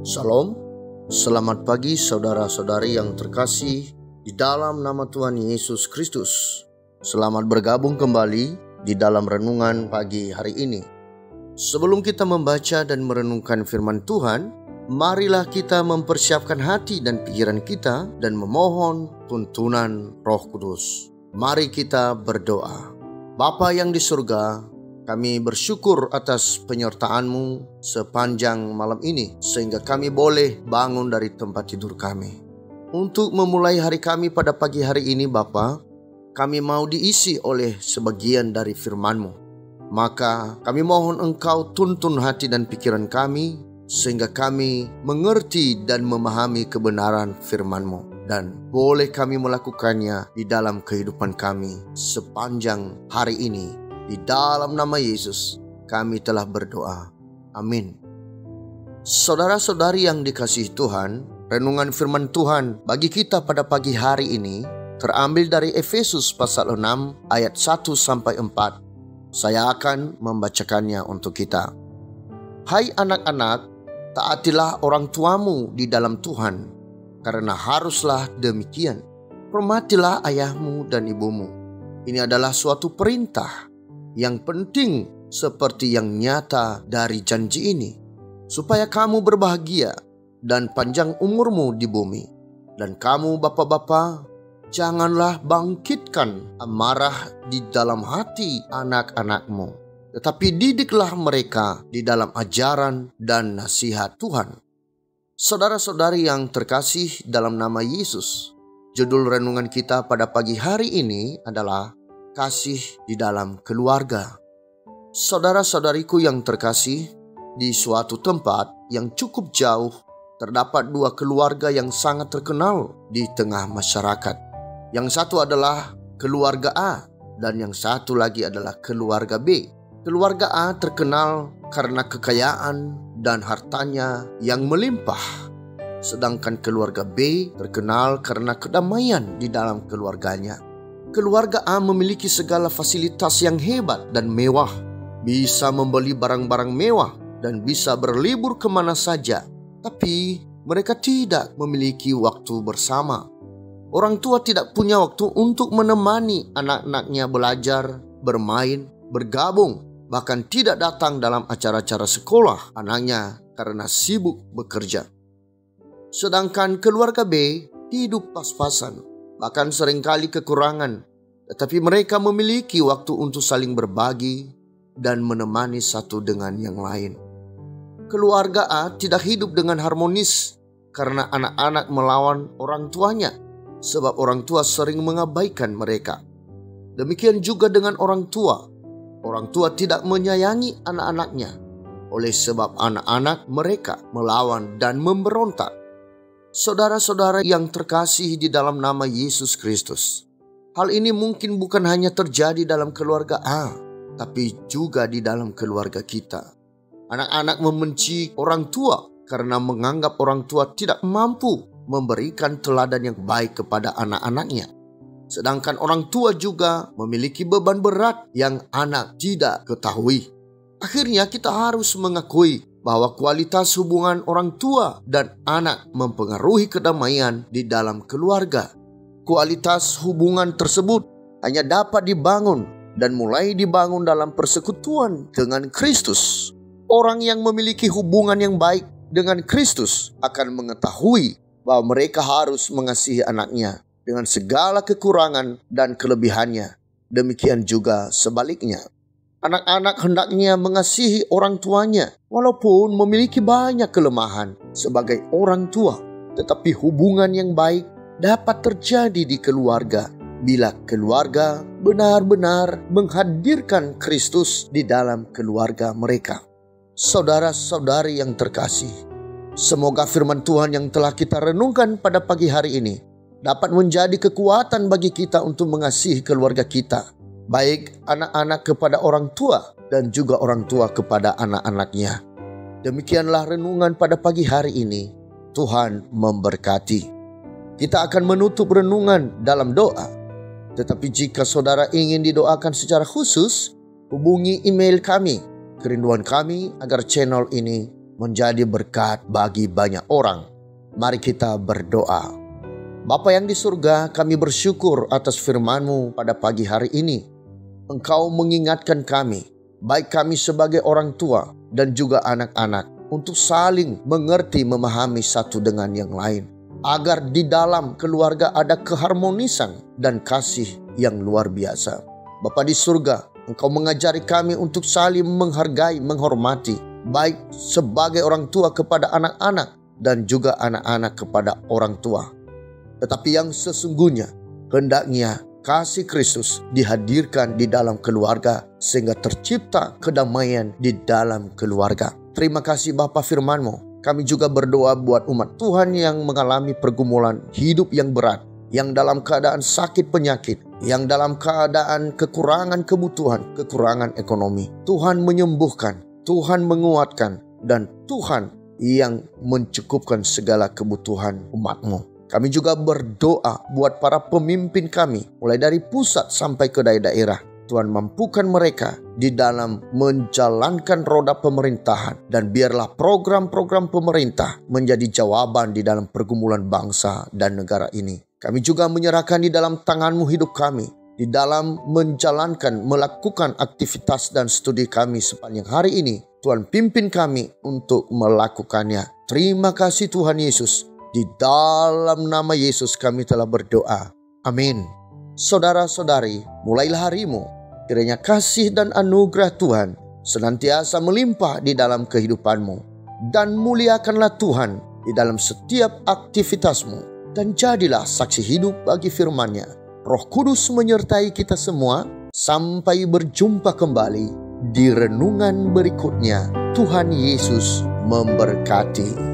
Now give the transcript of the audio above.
Salam, selamat pagi saudara-saudari yang terkasih di dalam nama Tuhan Yesus Kristus. Selamat bergabung kembali di dalam renungan pagi hari ini. Sebelum kita membaca dan merenungkan firman Tuhan, marilah kita mempersiapkan hati dan pikiran kita dan memohon tuntunan Roh Kudus. Mari kita berdoa. Bapa yang di surga, kami bersyukur atas penyertaan-Mu sepanjang malam ini, sehingga kami boleh bangun dari tempat tidur kami. Untuk memulai hari kami pada pagi hari ini Bapa, kami mau diisi oleh sebagian dari firman-Mu. Maka kami mohon Engkau tuntun hati dan pikiran kami, sehingga kami mengerti dan memahami kebenaran firman-Mu. Dan boleh kami melakukannya di dalam kehidupan kami sepanjang hari ini. Di dalam nama Yesus kami telah berdoa. Amin. Saudara-saudari yang dikasihi Tuhan, renungan firman Tuhan bagi kita pada pagi hari ini terambil dari Efesus pasal 6 ayat 1-4. Saya akan membacakannya untuk kita. Hai anak-anak, taatilah orang tuamu di dalam Tuhan, karena haruslah demikian. Hormatilah ayahmu dan ibumu. Ini adalah suatu perintah yang penting seperti yang nyata dari janji ini, supaya kamu berbahagia dan panjang umurmu di bumi. Dan kamu bapak-bapak, janganlah bangkitkan amarah di dalam hati anak-anakmu, tetapi didiklah mereka di dalam ajaran dan nasihat Tuhan. Saudara-saudari yang terkasih dalam nama Yesus, judul renungan kita pada pagi hari ini adalah kasih di dalam keluarga. Saudara-saudariku yang terkasih, di suatu tempat yang cukup jauh terdapat dua keluarga yang sangat terkenal di tengah masyarakat. Yang satu adalah keluarga A dan yang satu lagi adalah keluarga B. Keluarga A terkenal karena kekayaan dan hartanya yang melimpah, sedangkan keluarga B terkenal karena kedamaian di dalam keluarganya. Keluarga A memiliki segala fasilitas yang hebat dan mewah, bisa membeli barang-barang mewah dan bisa berlibur kemana saja. Tapi mereka tidak memiliki waktu bersama. Orang tua tidak punya waktu untuk menemani anak-anaknya belajar, bermain, bergabung, bahkan tidak datang dalam acara-acara sekolah anaknya karena sibuk bekerja. Sedangkan keluarga B hidup pas-pasan, bahkan seringkali kekurangan, tetapi mereka memiliki waktu untuk saling berbagi dan menemani satu dengan yang lain. Keluarga A tidak hidup dengan harmonis karena anak-anak melawan orang tuanya, sebab orang tua sering mengabaikan mereka. Demikian juga dengan orang tua. Orang tua tidak menyayangi anak-anaknya, oleh sebab anak-anak mereka melawan dan memberontak. Saudara-saudara yang terkasih di dalam nama Yesus Kristus, hal ini mungkin bukan hanya terjadi dalam keluarga A, tapi juga di dalam keluarga kita. Anak-anak membenci orang tua karena menganggap orang tua tidak mampu memberikan teladan yang baik kepada anak-anaknya. Sedangkan orang tua juga memiliki beban berat yang anak tidak ketahui. Akhirnya kita harus mengakui bahwa kualitas hubungan orang tua dan anak mempengaruhi kedamaian di dalam keluarga. Kualitas hubungan tersebut hanya dapat dibangun dan mulai dibangun dalam persekutuan dengan Kristus. Orang yang memiliki hubungan yang baik dengan Kristus akan mengetahui bahwa mereka harus mengasihi anaknya dengan segala kekurangan dan kelebihannya. Demikian juga sebaliknya. Anak-anak hendaknya mengasihi orang tuanya walaupun memiliki banyak kelemahan sebagai orang tua. Tetapi hubungan yang baik dapat terjadi di keluarga bila keluarga benar-benar menghadirkan Kristus di dalam keluarga mereka. Saudara-saudari yang terkasih, semoga firman Tuhan yang telah kita renungkan pada pagi hari ini dapat menjadi kekuatan bagi kita untuk mengasihi keluarga kita, baik anak-anak kepada orang tua dan juga orang tua kepada anak-anaknya. Demikianlah renungan pada pagi hari ini. Tuhan memberkati. Kita akan menutup renungan dalam doa. Tetapi jika saudara ingin didoakan secara khusus, hubungi email kami. Kerinduan kami agar channel ini menjadi berkat bagi banyak orang. Mari kita berdoa. Bapa yang di surga, kami bersyukur atas firman-Mu pada pagi hari ini. Engkau mengingatkan kami, baik kami sebagai orang tua dan juga anak-anak, untuk saling mengerti, memahami satu dengan yang lain, agar di dalam keluarga ada keharmonisan dan kasih yang luar biasa. Bapa di surga, Engkau mengajari kami untuk saling menghargai, menghormati, baik sebagai orang tua kepada anak-anak dan juga anak-anak kepada orang tua. Tetapi yang sesungguhnya, hendaknya kasih Kristus dihadirkan di dalam keluarga sehingga tercipta kedamaian di dalam keluarga. Terima kasih Bapa firman-Mu. Kami juga berdoa buat umat Tuhan yang mengalami pergumulan hidup yang berat, yang dalam keadaan sakit penyakit, yang dalam keadaan kekurangan kebutuhan, kekurangan ekonomi. Tuhan menyembuhkan, Tuhan menguatkan, dan Tuhan yang mencukupkan segala kebutuhan umat-Mu. Kami juga berdoa buat para pemimpin kami, mulai dari pusat sampai ke daerah. Tuhan mampukan mereka di dalam menjalankan roda pemerintahan, dan biarlah program-program pemerintah menjadi jawaban di dalam pergumulan bangsa dan negara ini. Kami juga menyerahkan di dalam tangan-Mu hidup kami, di dalam menjalankan, melakukan aktivitas dan studi kami sepanjang hari ini. Tuhan pimpin kami untuk melakukannya. Terima kasih Tuhan Yesus. Di dalam nama Yesus kami telah berdoa. Amin. Saudara-saudari, mulailah harimu. Kiranya kasih dan anugerah Tuhan senantiasa melimpah di dalam kehidupanmu. Dan muliakanlah Tuhan di dalam setiap aktivitasmu. Dan jadilah saksi hidup bagi firman-Nya. Roh Kudus menyertai kita semua. Sampai berjumpa kembali di renungan berikutnya. Tuhan Yesus memberkati.